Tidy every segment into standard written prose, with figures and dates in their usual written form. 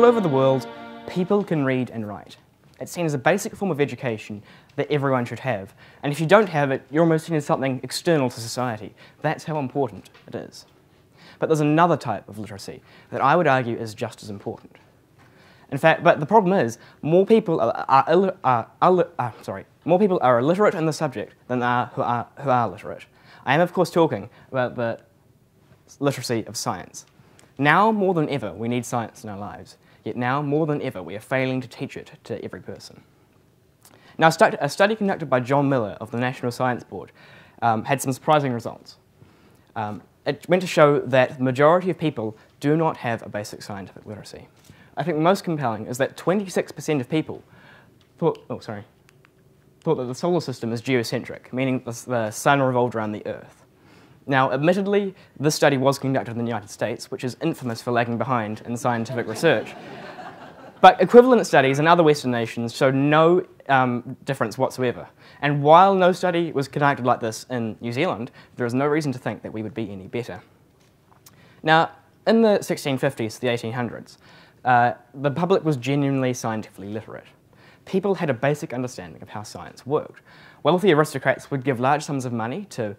over the world, people can read and write. It's seen as a basic form of education that everyone should have, and if you don't have it, you're almost seen as something external to society. That's how important it is. But there's another type of literacy that I would argue is just as important. In fact, but the problem is, more people are illiterate in the subject than there are who are literate. I am, of course, talking about the literacy of science. Now more than ever, we need science in our lives, yet now more than ever, we are failing to teach it to every person. Now, a study conducted by John Miller of the National Science Board had some surprising results. It went to show that the majority of people do not have a basic scientific literacy. I think most compelling is that 26% of people thought that the solar system is geocentric, meaning the sun revolved around the Earth. Now, admittedly, this study was conducted in the United States, which is infamous for lagging behind in scientific research. But equivalent studies in other Western nations showed no difference whatsoever. And while no study was conducted like this in New Zealand, there is no reason to think that we would be any better. Now, in the 1650s to the 1800s, the public was genuinely scientifically literate. People had a basic understanding of how science worked. Wealthy aristocrats would give large sums of money to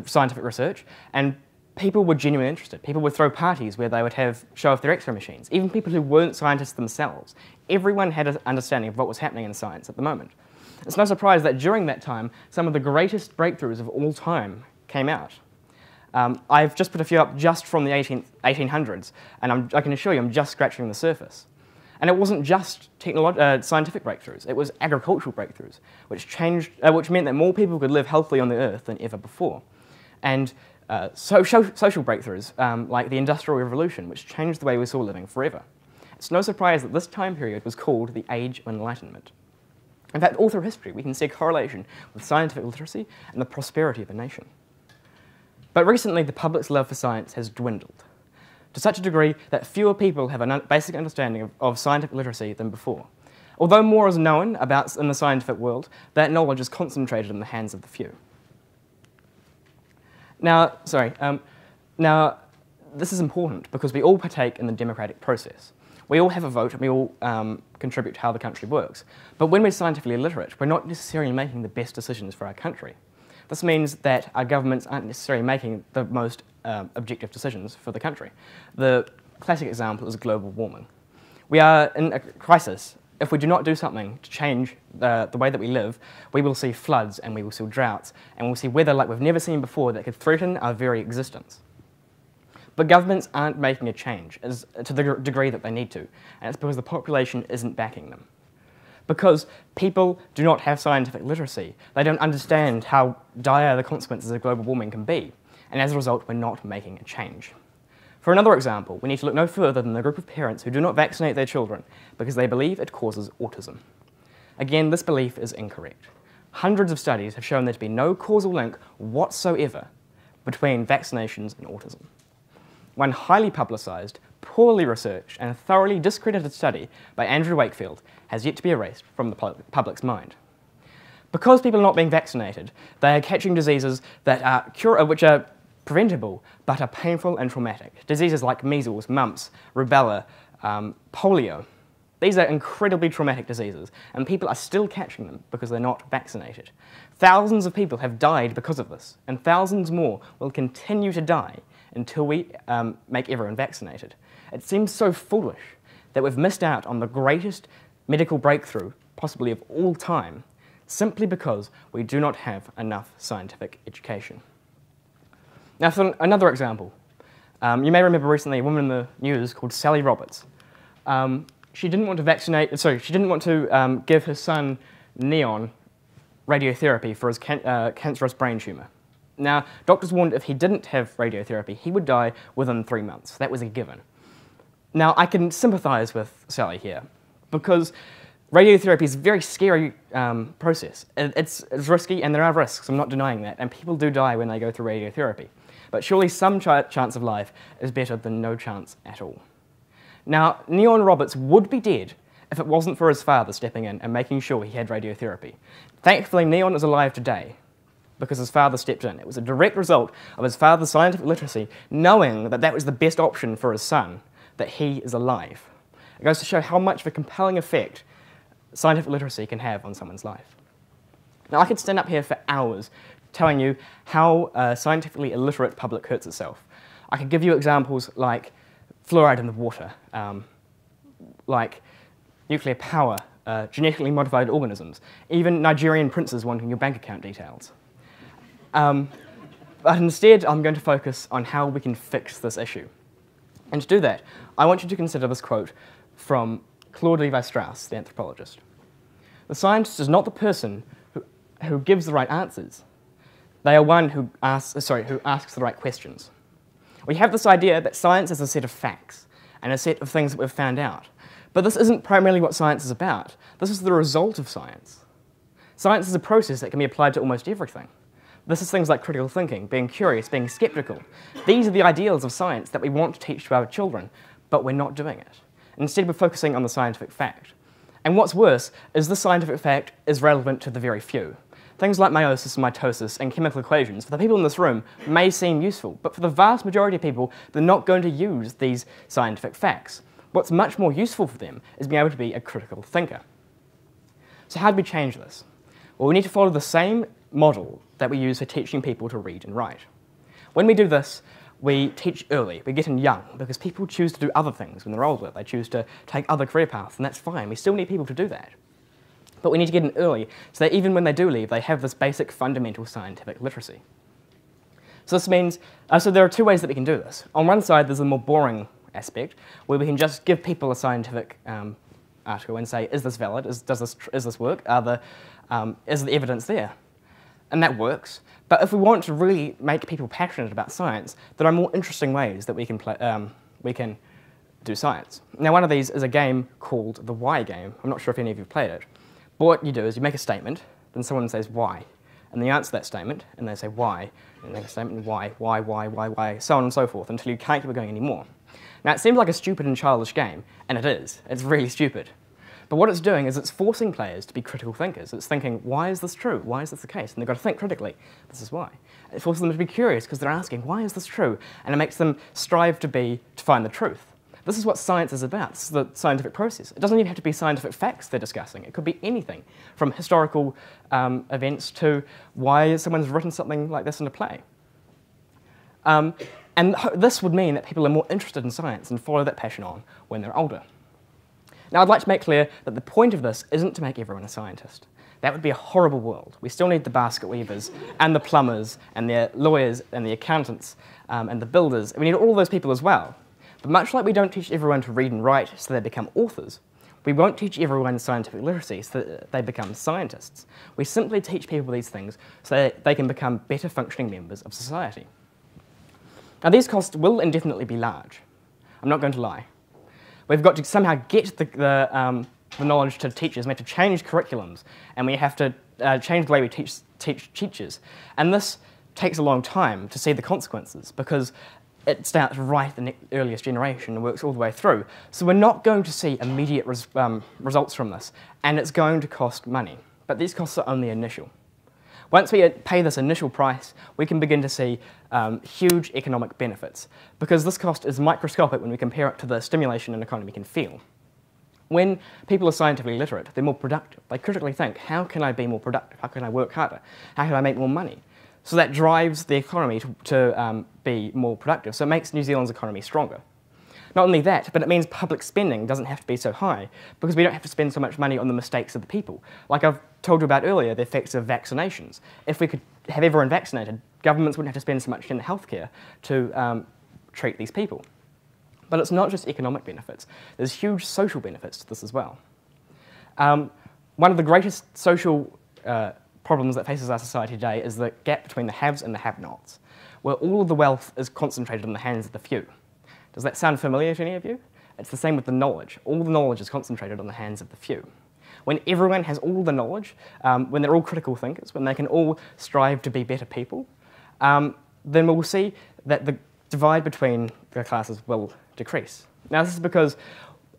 scientific research, and people were genuinely interested. People would throw parties where they would show off their X-ray machines. Even people who weren't scientists themselves. Everyone had an understanding of what was happening in science at the moment. It's no surprise that during that time, some of the greatest breakthroughs of all time came out. I've just put a few up just from the 1800s, and I can assure you I'm just scratching the surface. And it wasn't just scientific breakthroughs, it was agricultural breakthroughs, which meant that more people could live healthily on the earth than ever before. And social breakthroughs, like the Industrial Revolution, which changed the way we saw living forever. It's no surprise that this time period was called the Age of Enlightenment. In fact, all through history, we can see a correlation with scientific literacy and the prosperity of a nation. But recently, the public's love for science has dwindled, to such a degree that fewer people have a basic understanding of scientific literacy than before. Although more is known about in the scientific world, that knowledge is concentrated in the hands of the few. Now, this is important because we all partake in the democratic process. We all have a vote and we all contribute to how the country works. But when we're scientifically literate, we're not necessarily making the best decisions for our country. This means that our governments aren't necessarily making the most objective decisions for the country. The classic example is global warming. We are in a crisis. If we do not do something to change the way that we live, we will see floods and we will see droughts and we'll see weather like we've never seen before that could threaten our very existence. But governments aren't making a change to the degree that they need to, and it's because the population isn't backing them. Because people do not have scientific literacy, they don't understand how dire the consequences of global warming can be, and as a result, we're not making a change. For another example, we need to look no further than the group of parents who do not vaccinate their children because they believe it causes autism. Again, this belief is incorrect. Hundreds of studies have shown there to be no causal link whatsoever between vaccinations and autism. One highly publicised, poorly researched and thoroughly discredited study by Andrew Wakefield has yet to be erased from the public's mind. Because people are not being vaccinated, they are catching diseases that which are preventable but are painful and traumatic. Diseases like measles, mumps, rubella, polio. These are incredibly traumatic diseases, and people are still catching them because they're not vaccinated. Thousands of people have died because of this, and thousands more will continue to die until we make everyone vaccinated. It seems so foolish that we've missed out on the greatest medical breakthrough, possibly of all time, simply because we do not have enough scientific education. Now, for another example, you may remember recently a woman in the news called Sally Roberts. She didn't want to give her son Neon radiotherapy for his cancerous brain tumour. Now, doctors warned if he didn't have radiotherapy, he would die within 3 months. That was a given. Now, I can sympathise with Sally here, because radiotherapy is a very scary process. It's risky, and there are risks, I'm not denying that, and people do die when they go through radiotherapy. But surely some chance of life is better than no chance at all. Now, Neon Roberts would be dead if it wasn't for his father stepping in and making sure he had radiotherapy. Thankfully, Neon is alive today, because his father stepped in. It was a direct result of his father's scientific literacy, knowing that that was the best option for his son, that he is alive. It goes to show how much of a compelling effect scientific literacy can have on someone's life. Now, I could stand up here for hours telling you how a scientifically illiterate public hurts itself. I could give you examples like fluoride in the water, like nuclear power, genetically modified organisms, even Nigerian princes wanting your bank account details. But instead, I'm going to focus on how we can fix this issue. And to do that, I want you to consider this quote from Claude Levi-Strauss, the anthropologist. "The scientist is not the person who gives the right answers. They are one who asks the right questions." We have this idea that science is a set of facts and a set of things that we've found out. But this isn't primarily what science is about. This is the result of science. Science is a process that can be applied to almost everything. This is things like critical thinking, being curious, being skeptical. These are the ideals of science that we want to teach to our children, but we're not doing it. Instead, we're focusing on the scientific fact. And what's worse is the scientific fact is relevant to the very few. Things like meiosis and mitosis and chemical equations, for the people in this room, may seem useful, but for the vast majority of people, they're not going to use these scientific facts. What's much more useful for them is being able to be a critical thinker. So how do we change this? Well, we need to follow the same model that we use for teaching people to read and write. When we do this, we teach early, we get in young, because people choose to do other things when they're older. They choose to take other career paths, and that's fine. We still need people to do that. But we need to get in early, so that even when they do leave, they have this basic fundamental scientific literacy. So this means, so there are two ways that we can do this. On one side, there's a more boring aspect, where we can just give people a scientific article and say, is this valid? Does this work? Is the evidence there? And that works. But if we want to really make people passionate about science, there are more interesting ways that we can do science. Now, one of these is a game called the Why game. I'm not sure if any of you have played it. But what you do is you make a statement, then someone says why, and then you answer that statement, and they say why, and they make a statement, why, so on and so forth, until you can't keep it going anymore. Now, it seems like a stupid and childish game, and it is. It's really stupid. But what it's doing is it's forcing players to be critical thinkers. It's thinking, why is this true? Why is this the case? And they've got to think critically. This is why. It forces them to be curious because they're asking, why is this true? And it makes them strive to find the truth. This is what science is about. This is the scientific process. It doesn't even have to be scientific facts they're discussing. It could be anything, from historical events to why someone's written something like this in a play. And this would mean that people are more interested in science and follow that passion on when they're older. Now, I'd like to make clear that the point of this isn't to make everyone a scientist. That would be a horrible world. We still need the basket weavers and the plumbers and the lawyers and the accountants and the builders. We need all those people as well. But much like we don't teach everyone to read and write so they become authors, we won't teach everyone scientific literacy so that they become scientists. We simply teach people these things so that they can become better functioning members of society. Now, these costs will indefinitely be large. I'm not going to lie. We've got to somehow get the knowledge to teachers. We have to change curriculums, and we have to change the way we teach teachers. And this takes a long time to see the consequences, because it starts right in the earliest generation and works all the way through. So we're not going to see immediate results from this, and it's going to cost money. But these costs are only initial. Once we pay this initial price, we can begin to see huge economic benefits, because this cost is microscopic when we compare it to the stimulation an economy can feel. When people are scientifically literate, they're more productive. They critically think, how can I be more productive? How can I work harder? How can I make more money? So that drives the economy to be more productive. So it makes New Zealand's economy stronger. Not only that, but it means public spending doesn't have to be so high, because we don't have to spend so much money on the mistakes of the people. Like I've told you about earlier, the effects of vaccinations. If we could have everyone vaccinated, governments wouldn't have to spend so much in healthcare to treat these people. But it's not just economic benefits. There's huge social benefits to this as well. One of the greatest social problems that faces our society today is the gap between the haves and the have-nots, where all of the wealth is concentrated in the hands of the few. Does that sound familiar to any of you? It's the same with the knowledge. All the knowledge is concentrated on the hands of the few. When everyone has all the knowledge, when they're all critical thinkers, when they can all strive to be better people, then we'll see that the divide between the classes will decrease. Now, this is because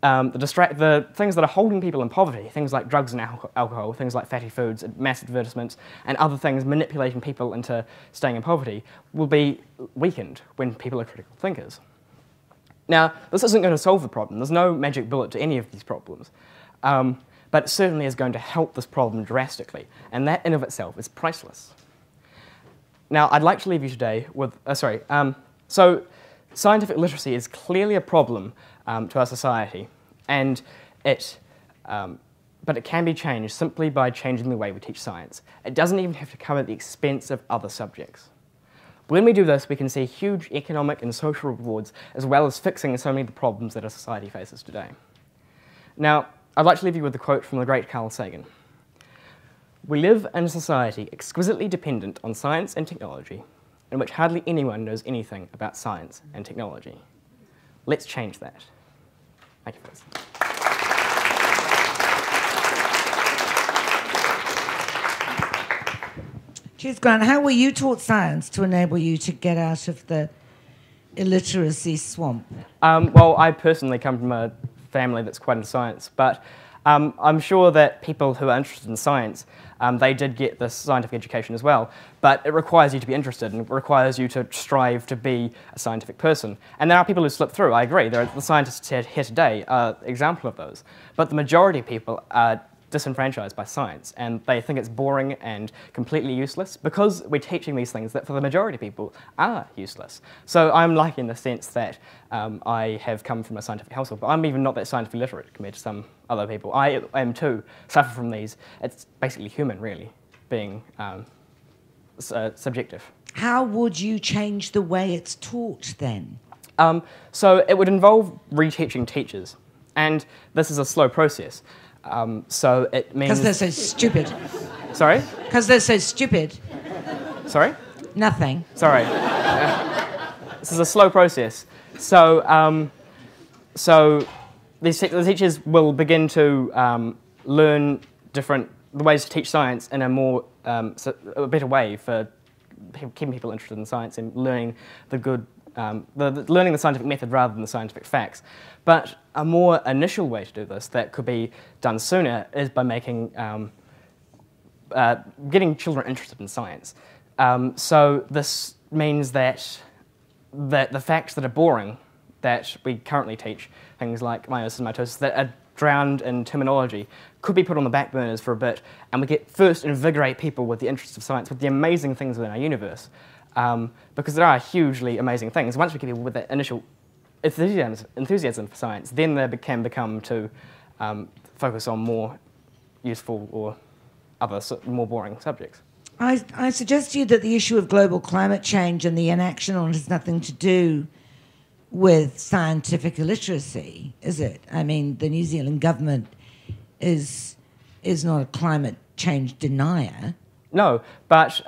the things that are holding people in poverty, things like drugs and alcohol, things like fatty foods, mass advertisements, and other things manipulating people into staying in poverty, will be weakened when people are critical thinkers. Now, this isn't going to solve the problem. There's no magic bullet to any of these problems. But it certainly is going to help this problem drastically, and that in of itself is priceless. Now, I'd like to leave you today with, so scientific literacy is clearly a problem to our society, and but it can be changed simply by changing the way we teach science. It doesn't even have to come at the expense of other subjects. When we do this, we can see huge economic and social rewards, as well as fixing so many of the problems that our society faces today. Now, I'd like to leave you with a quote from the great Carl Sagan. "We live in a society exquisitely dependent on science and technology, in which hardly anyone knows anything about science and technology. Let's change that." Thank you for listening. Cheers, Grant. How were you taught science to enable you to get out of the illiteracy swamp? Well, I personally come from a family that's quite into science, but I'm sure that people who are interested in science, they did get this scientific education as well, but it requires you to be interested and it requires you to strive to be a scientific person. And there are people who slip through, I agree. The scientists here today are an example of those. But the majority of people are disenfranchised by science, and they think it's boring and completely useless because we're teaching these things that for the majority of people are useless. So I'm lucky in the sense that I have come from a scientific household, but I'm even not that scientifically literate compared to some other people. I am too, suffer from these. It's basically human, really, being subjective. How would you change the way it's taught then? So it would involve reteaching teachers, and this is a slow process. So it means... Because they're so stupid. Sorry? Because they're so stupid. Sorry? Nothing. Sorry. This is a slow process. So, the teachers will begin to learn the ways to teach science in a better way for keeping people interested in science and learning learning the scientific method rather than the scientific facts. But a more initial way to do this that could be done sooner is by making, getting children interested in science. So this means that the facts that are boring, that we currently teach, things like meiosis and mitosis, that are drowned in terminology, could be put on the back burners for a bit, and we get first invigorate people with the interest of science, with the amazing things within our universe. Because there are hugely amazing things. Once we get people with that initial enthusiasm for science, then they can become to focus on more useful or other more boring subjects. I suggest to you that the issue of global climate change and the inaction on it has nothing to do with scientific illiteracy, is it? I mean, the New Zealand government is not a climate change denier. No, but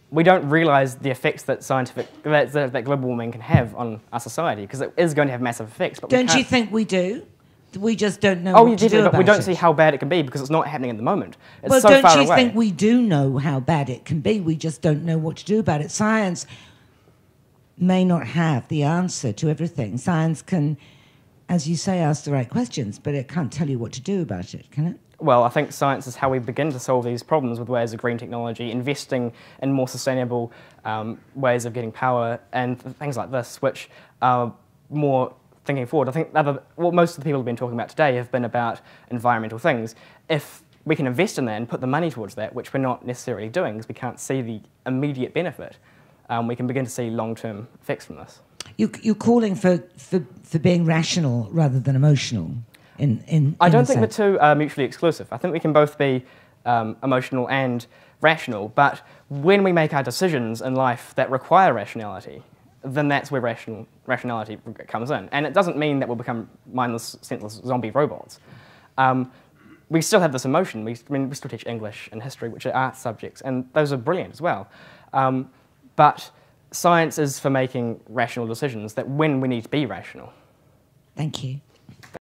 we don't realise the effects that that global warming can have on our society, because it is going to have massive effects. But don't you think we do? We just don't know what to do about it. But we don't see how bad it can be because it's not happening at the moment. It's so well, far away. don't you think we do know how bad it can be? We just don't know what to do about it. Science may not have the answer to everything. Science can, as you say, ask the right questions, but it can't tell you what to do about it, can it? Well, I think science is how we begin to solve these problems with ways of green technology, investing in more sustainable ways of getting power and things like this, which are more thinking forward. I think what most of the people have been talking about today have been about environmental things. If we can invest in that and put the money towards that, which we're not necessarily doing because we can't see the immediate benefit, we can begin to see long-term effects from this. You're calling for being rational rather than emotional. I don't think the two are mutually exclusive. I think we can both be emotional and rational, but when we make our decisions in life that require rationality, then that's where rationality comes in. And it doesn't mean that we'll become mindless, senseless zombie robots. We still have this emotion. We still teach English and history, which are art subjects, and those are brilliant as well. But science is for making rational decisions that when we need to be rational. Thank you.